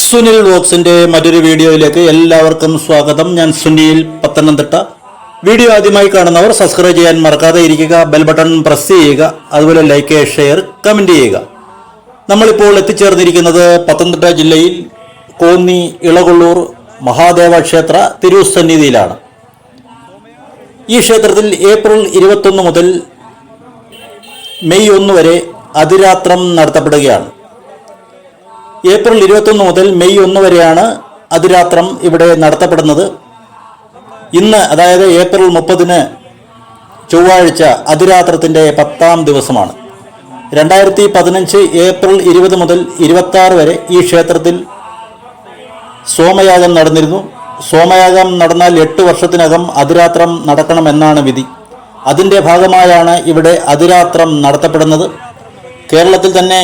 സുനിൽ വ്ലോഗ്സിന്റെ മറ്റൊരു വീഡിയോയിലേക്ക് എല്ലാവർക്കും സ്വാഗതം. ഞാൻ സുനിൽ, പത്തനംതിട്ട. വീഡിയോ ആദ്യമായി കാണുന്നവർ സബ്സ്ക്രൈബ് ചെയ്യാൻ മറക്കാതെ ഇരിക്കുക, ബെൽ ബട്ടൺ പ്രസ് ചെയ്യുക, അതുപോലെ ലൈക്ക്, ഷെയർ, കമന്റ് ചെയ്യുക. നമ്മളിപ്പോൾ എത്തിച്ചേർന്നിരിക്കുന്നത് പത്തനംതിട്ട ജില്ലയിൽ കോന്നി ഇളകൊള്ളൂർ മഹാദേവ ക്ഷേത്ര തിരുസന്നിധിയിലാണ്. ഈ ക്ഷേത്രത്തിൽ ഏപ്രിൽ 21 മുതൽ മെയ് 1 വരെ അതിരാത്രം നടത്തപ്പെടുകയാണ്. ഏപ്രിൽ 21 മുതൽ മെയ് 1 വരെയാണ് അതിരാത്രം ഇവിടെ നടത്തപ്പെടുന്നത്. ഇന്ന്, അതായത് ഏപ്രിൽ 30 ചൊവ്വാഴ്ച, അതിരാത്രത്തിൻ്റെ 10ാം ദിവസമാണ്. 2015 ഏപ്രിൽ 20 മുതൽ 26 വരെ ഈ ക്ഷേത്രത്തിൽ സോമയാഗം നടന്നിരുന്നു. സോമയാഗം നടന്നാൽ 8 വർഷത്തിനകം അതിരാത്രം നടക്കണമെന്നാണ് വിധി. അതിൻ്റെ ഭാഗമായാണ് ഇവിടെ അതിരാത്രം നടത്തപ്പെടുന്നത്. കേരളത്തിൽ തന്നെ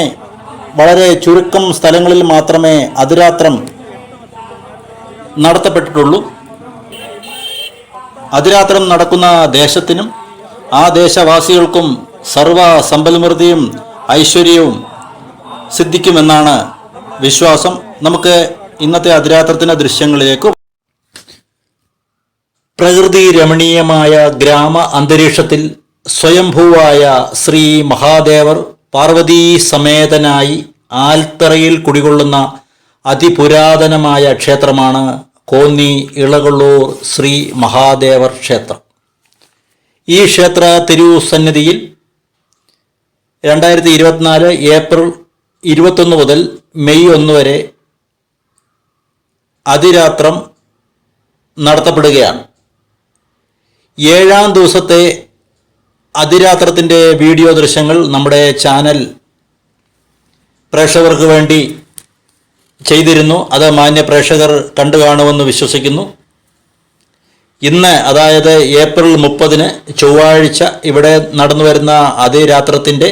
വളരെ ചുരുക്കം സ്ഥലങ്ങളിൽ മാത്രമേ അതിരാത്രം നടത്തപ്പെട്ടിട്ടുള്ളൂ. അതിരാത്രം നടക്കുന്ന ദേശത്തിനും ആ ദേശവാസികൾക്കും സർവ സമ്പൽമൃതിയും ഐശ്വര്യവും സിദ്ധിക്കുമെന്നാണ് വിശ്വാസം. നമുക്ക് ഇന്നത്തെ അതിരാത്രത്തിൻ്റെ ദൃശ്യങ്ങളിലേക്ക്. പ്രകൃതി രമണീയമായ ഗ്രാമ അന്തരീക്ഷത്തിൽ സ്വയംഭൂവായ ശ്രീ മഹാദേവർ പാർവതീ സമേതനായി ആൽത്തറയിൽ കുടികൊള്ളുന്ന അതിപുരാതനമായ ക്ഷേത്രമാണ് കോന്നി ഇളകൊള്ളൂർ ശ്രീ മഹാദേവർ ക്ഷേത്രം. ഈ ക്ഷേത്ര തിരുസന്നിധിയിൽ 2024 ഏപ്രിൽ 21 മുതൽ മെയ് 1 വരെ അതിരാത്രം നടത്തപ്പെടുകയാണ്. 7ാം ദിവസത്തെ അതിരാത്രത്തിൻ്റെ വീഡിയോ ദൃശ്യങ്ങൾ നമ്മുടെ ചാനൽ പ്രേക്ഷകർക്ക് വേണ്ടി ചെയ്തിരുന്നു. അത് മാന്യ പ്രേക്ഷകർ കണ്ടു കാണുമെന്ന് വിശ്വസിക്കുന്നു. ഇന്ന്, അതായത് ഏപ്രിൽ 30 ചൊവ്വാഴ്ച, ഇവിടെ നടന്നു വരുന്ന അതിരാത്രത്തിൻ്റെ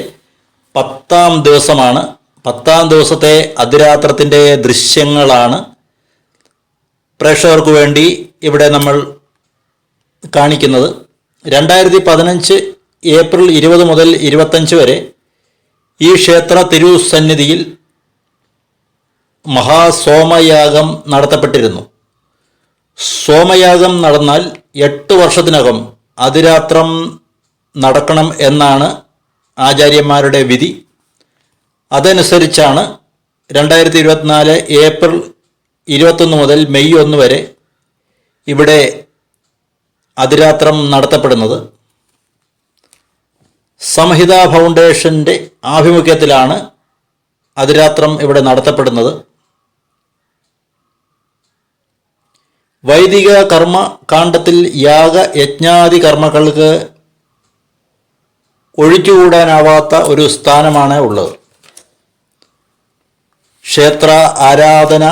10ാം ദിവസമാണ്. 10ാം ദിവസത്തെ അതിരാത്രത്തിൻ്റെ ദൃശ്യങ്ങളാണ് പ്രേക്ഷകർക്ക് വേണ്ടി ഇവിടെ നമ്മൾ കാണിക്കുന്നത്. 2015 ഏപ്രിൽ 20 മുതൽ 25 വരെ ഈ ക്ഷേത്ര തിരുസന്നിധിയിൽ മഹാസോമയാഗം നടത്തപ്പെട്ടിരുന്നു. സോമയാഗം നടന്നാൽ 8 വർഷത്തിനകം അതിരാത്രം നടക്കണം എന്നാണ് ആചാര്യന്മാരുടെ വിധി. അതനുസരിച്ചാണ് 2024 ഏപ്രിൽ 21 മുതൽ മെയ് 1 വരെ ഇവിടെ അതിരാത്രം നടത്തപ്പെടുന്നത്. സംഹിത ഫൗണ്ടേഷൻ്റെ ആഭിമുഖ്യത്തിലാണ് അതിരാത്രം ഇവിടെ നടത്തപ്പെടുന്നത്. വൈദിക കർമ്മ കാണ്ഡത്തിൽ യാഗ യജ്ഞാദി കർമ്മങ്ങൾക്ക് ഒഴിച്ചുകൂടാനാവാത്ത ഒരു സ്ഥാനമാണ് ഉള്ളത്. ക്ഷേത്ര ആരാധന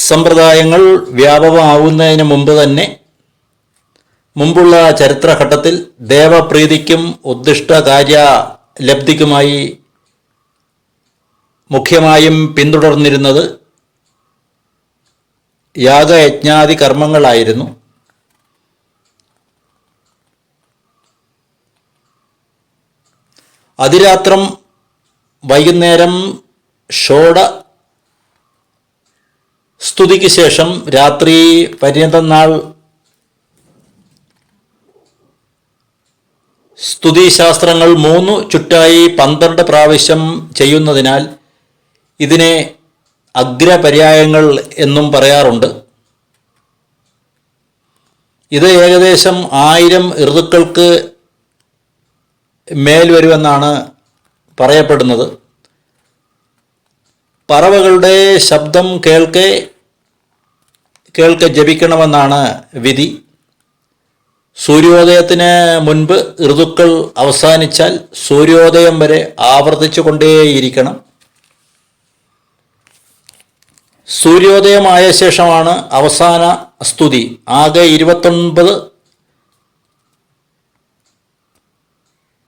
സമ്പ്രദായങ്ങൾ വ്യാപകമാവുന്നതിന് മുമ്പുള്ള ചരിത്രഘട്ടത്തിൽ ദേവപ്രീതിക്കും ഉദ്ദിഷ്ട കാര്യ ലബ്ധിക്കുമായി മുഖ്യമായും പിന്തുടർന്നിരുന്നത് യാഗയജ്ഞാദി കർമ്മങ്ങളായിരുന്നു. അതിരാത്രം വൈകുന്നേരം ഷോഡ സ്തുതിക്ക് ശേഷം രാത്രി പര്യന്തം നാൾ സ്തുതിശാസ്ത്രങ്ങൾ 3 ചുറ്റായി 12 പ്രാവശ്യം ചെയ്യുന്നതിനാൽ ഇതിനെ അഗ്രപര്യായങ്ങൾ എന്നും പറയാറുണ്ട്. ഇത് ഏകദേശം 1000 ഋതുക്കൾക്ക് മേൽ വരുമെന്നാണ് പറയപ്പെടുന്നത്. പറവകളുടെ ശബ്ദം കേൾക്കെ ജപിക്കണമെന്നാണ് വിധി. സൂര്യോദയത്തിന് മുൻപ് ഋതുക്കൾ അവസാനിച്ചാൽ സൂര്യോദയം വരെ ആവർത്തിച്ചു കൊണ്ടേയിരിക്കണം. സൂര്യോദയമായ ശേഷമാണ് അവസാന സ്തുതി. ആകെ 29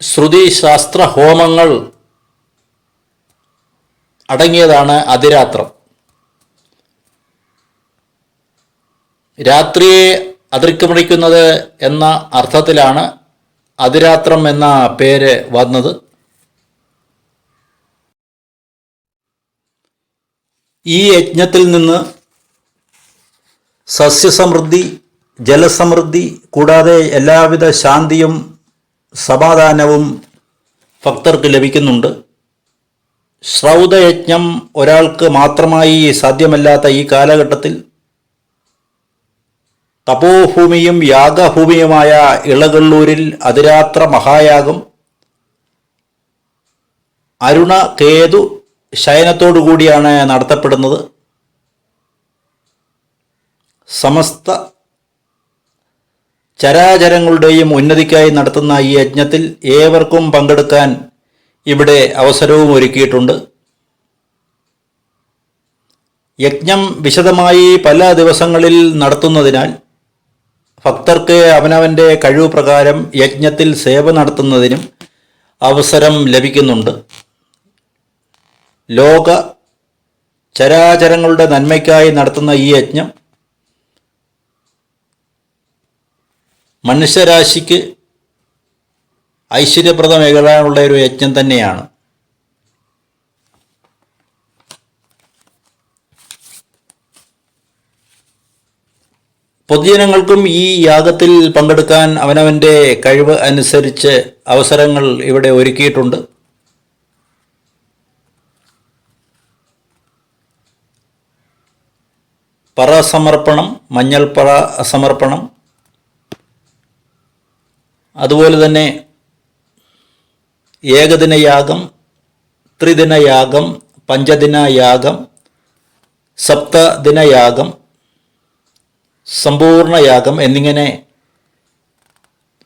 ശ്രുതിശാസ്ത്ര ഹോമങ്ങൾ അടങ്ങിയതാണ് അതിരാത്രം. രാത്രിയെ അതിർക്കമടിക്കുന്നത് എന്ന അർത്ഥത്തിലാണ് അതിരാത്രം എന്ന പേര് വന്നത്. ഈ യജ്ഞത്തിൽ നിന്ന് സസ്യസമൃദ്ധി, ജലസമൃദ്ധി കൂടാതെ എല്ലാവിധ ശാന്തിയും സമാധാനവും ഭക്തർക്ക് ലഭിക്കുന്നുണ്ട്. ശ്രൗതയജ്ഞം ഒരാൾക്ക് മാത്രമായി സാധ്യമല്ലാത്ത ഈ കാലഘട്ടത്തിൽ തപോഭൂമിയും യാഗഭൂമിയുമായ ഇളകള്ളൂരിൽ അതിരാത്ര മഹായാഗം അരുണ കേതു ശയനത്തോടുകൂടിയാണ് നടത്തപ്പെടുന്നത്. സമസ്ത ചരാചരങ്ങളുടെയും ഉന്നതിക്കായി നടത്തുന്ന ഈ യജ്ഞത്തിൽ ഏവർക്കും പങ്കെടുക്കാൻ ഇവിടെ അവസരവും ഒരുക്കിയിട്ടുണ്ട്. യജ്ഞം വിശദമായി പല ദിവസങ്ങളിൽ നടത്തുന്നതിനാൽ ഭക്തർക്ക് അവനവൻ്റെ കഴിവ് പ്രകാരം യജ്ഞത്തിൽ സേവ നടത്തുന്നതിനും അവസരം ലഭിക്കുന്നുണ്ട്. ലോക ചരാചരങ്ങളുടെ നന്മയ്ക്കായി നടത്തുന്ന ഈ യജ്ഞം മനുഷ്യരാശിക്ക് ഐശ്വര്യപ്രദമേകാനുള്ള ഒരു യജ്ഞം തന്നെയാണ്. പൊതുജനങ്ങൾക്കും ഈ യാഗത്തിൽ പങ്കെടുക്കാൻ അവനവൻ്റെ കഴിവ് അനുസരിച്ച് അവസരങ്ങൾ ഇവിടെ ഒരുക്കിയിട്ടുണ്ട്. പറ സമർപ്പണം, മഞ്ഞൾ പറ സമർപ്പണം, അതുപോലെ തന്നെ ഏകദിന യാഗം, ത്രിദിന യാഗം, പഞ്ചദിന യാഗം, സപ്തദിന യാഗം, സമ്പൂർണ്ണ യാഗം എന്നിങ്ങനെ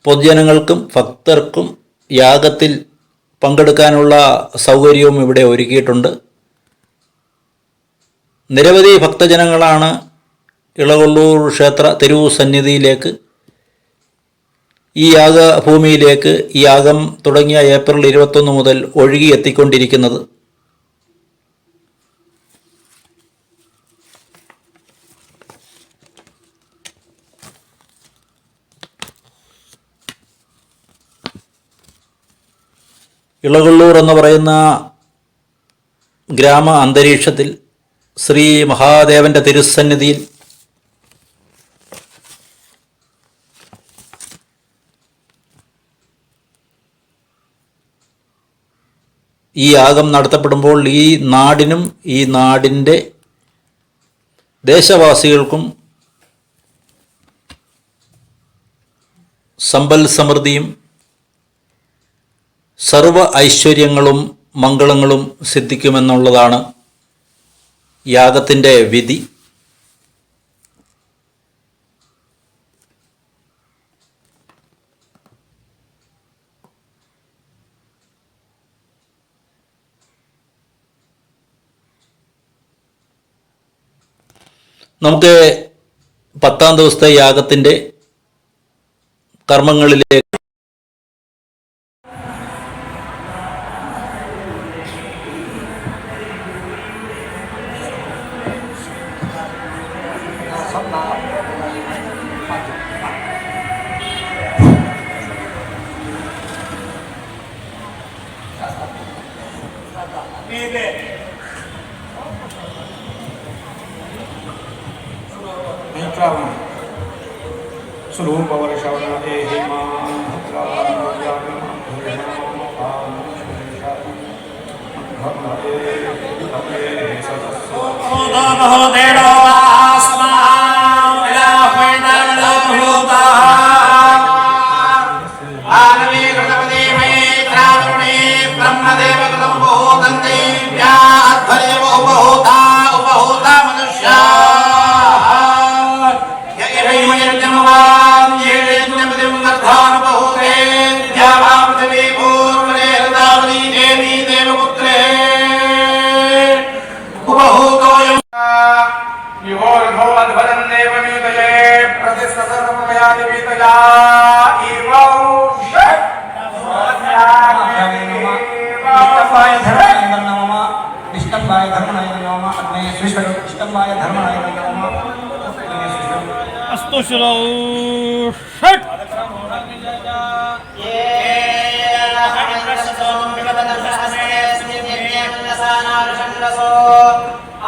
പൊതുജനങ്ങൾക്കും ഭക്തർക്കും യാഗത്തിൽ പങ്കെടുക്കാനുള്ള സൗകര്യവും ഇവിടെ ഒരുക്കിയിട്ടുണ്ട്. നിരവധി ഭക്തജനങ്ങളാണ് ഇളകൊള്ളൂർ ക്ഷേത്ര തിരുസന്നിധിയിലേക്ക്, ഈ യാഗഭൂമിയിലേക്ക് ഈ യാഗം തുടങ്ങിയ ഏപ്രിൽ 21 മുതൽ ഒഴുകി എത്തിക്കൊണ്ടിരിക്കുന്നത്. ഇളകൊള്ളൂർ എന്ന് പറയുന്ന ഗ്രാമ അന്തരീക്ഷത്തിൽ ശ്രീ മഹാദേവൻ്റെ തിരുസന്നിധിയിൽ ഈ യാഗം നടത്തപ്പെടുമ്പോൾ ഈ നാടിനും ഈ നാടിൻ്റെ ദേശവാസികൾക്കും സമ്പൽ സമൃദ്ധിയും സർവ ഐശ്വര്യങ്ങളും മംഗളങ്ങളും സിദ്ധിക്കുമെന്നുള്ളതാണ് യാഗത്തിൻ്റെ വിധി. നമുക്ക് 10ാം ദിവസത്തെ യാഗത്തിൻ്റെ കർമ്മങ്ങളിലേക്ക്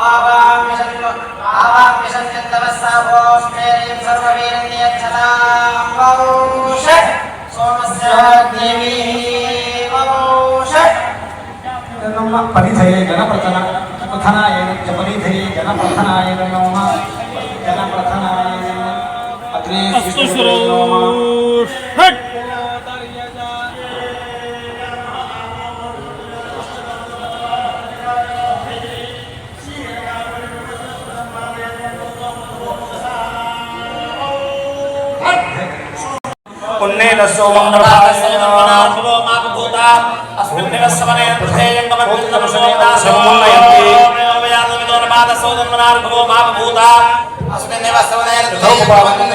Ava जनप्रथनाय जपनिधये जनप्रथनाय नमः जनप्रथनाय अग्रे अस्तुश्रो षट् पुण्येन सोमं नभासो माभूता अस्मिन् दिवसवने त्रयं गमभूता अस्मिन् दिवसवने अस्मिन्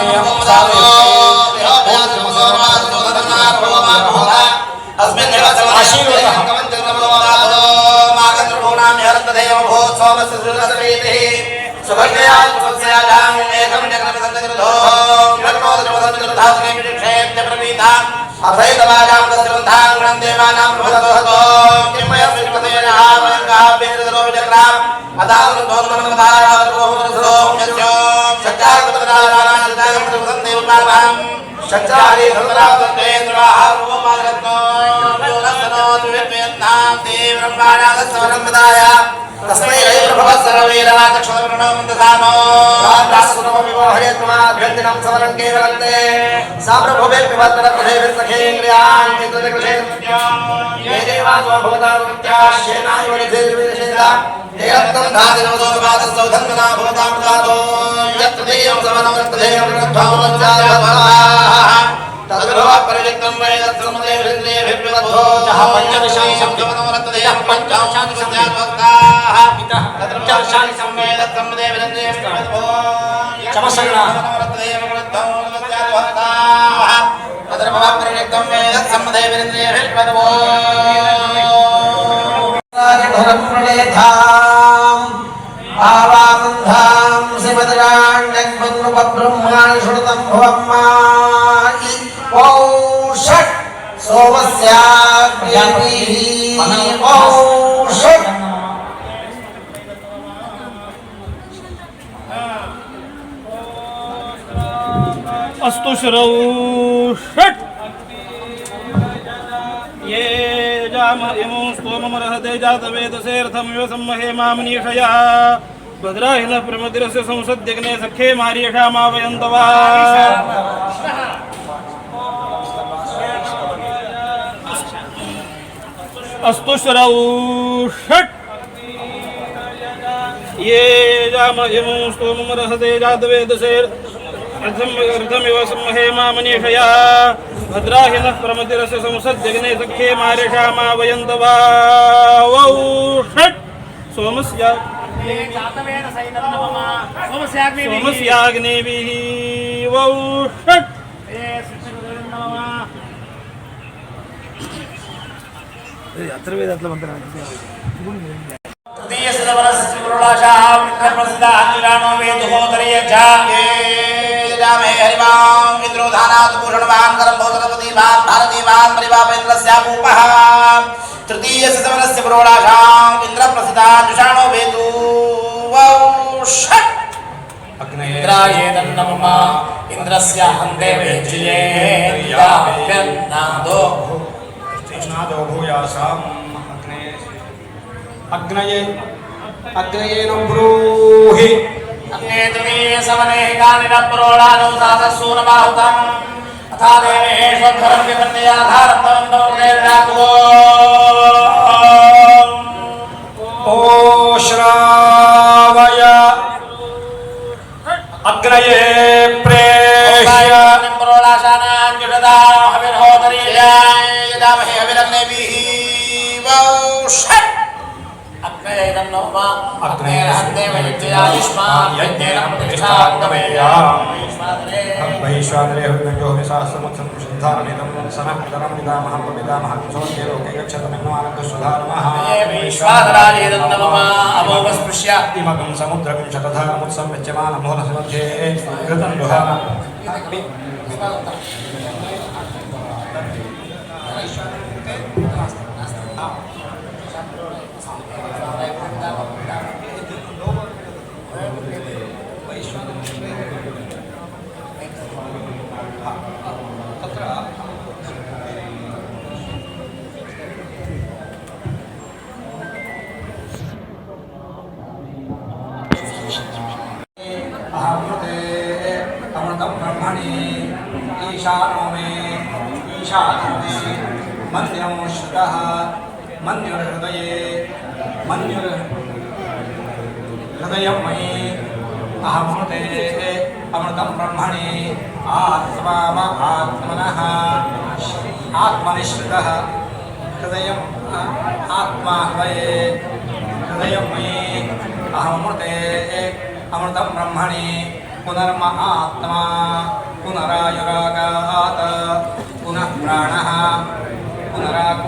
तस्मै प्रभव सर्ववीरवाचक्षुरप्रणोमन्दसानो राष्ट्रसुरमविमोहयत्माभ्यन्तिनं समरं केवलन्ते साप्रभुवे पिबत्तरप्रदेविर्सखेन्द्रियान् ये देवासो भवतानुत्याश्येनायुवनिधेर्विनिषेधा देवत्तं धादिनवदोर्वादसौधन्वना भवतामृतादो यत्र देयं समनमृतदेयं ऋणध्वामवज्जालभवाः तद्भव परिचितं वैदत्समुदेवृन्द्रेभिर्विवद्धो जः पञ्चदशानि शब्दवनमरतदेयः पञ्चाशानि सत्यात्वक्ताः पञ्चाशानि संवेदत्समुदेवृन्द्रेभिर्विवद्धो चमसङ्ग्रहः तद्भव परिचितं वैदत्समुदेवृन्द्रेभिर्विवद्धो धरप्रणेधाम् आवागन्धां श्रीमद्राण्यग्मन्नुपब्रह्माणि श्रुतं भवम्मायि ॐ षट् सोमस्याग्निभिः ॐ षट् अस्तुश्रो षट् ये जामयमो स्तोममर्हते जातवेदसेऽर्थमिव सम्महे मामनीषया भद्राहिनः प्रमदिरस्य संसद्यग्ने सख्ये मार्यषामावयन्तवा अस्तुश्रौ षट् ये जामयमो स्तोममर्हते जातवेदसेऽर्थमिव सम्महे मामनीषया भद्राहिनः प्रमदिरस्य संसद्यग्ने सख्ये मार्यषामावयन्तवा वौ षट् सोमस्याग्निभिः वौ षट् तृतीय सतमनस्य प्रोडाशां इंद्रप्रसिद्धा जुषाणो वेदु वौ षट् अग्नये नमः इंद्रस्य हन्ते वेज्ये नादो नादो भूयासाम् अग्नये अग्नये नो ब्रूहि अग्ने तृतीय सवने कानिन प्रोडानो साससूनमाहुतम् अथा देवेश्वरं विपन्नयाधारं तवन्दो ओ श्रावय अग्नये प्रेह्य निम्रोलाशानाञ्जुषदा हविर्होतरीया यदामहे हविरग्नेभिः वौ षट् अग्नये नमः अग्नेरहन्ते वैज्ञयायुष्मान् यज्ञेन प्रतिष्ठाङ्गमेयाम् वैश्वानरे हृदयो विशासमुत्सं शुद्धारमिदं सनः पितामहं पितामहं सोऽन्ये लोके गच्छतमिन्वानन्दसुधारमः वैश्वानराजेदं नमः अमोघस्पृश्य इमगं समुद्रं शतधारमुत्सं विद्यमानं मूलस्य मध्ये कृतं दुहान ईशानो मे मन्यो श्रुतः मन्युर्हृदये मन्युर्हृदयं मयि अहमृते अमृतं ब्रह्मणि आत्मनः आत्मनि श्रुतः हृदयम् आत्मा हृदये हृदयं मयि अहमृते अमृतं ब्रह्मणि पुनर्म आत्मा पुनरायुरागात् पुनः प्राणः पुनरात्मा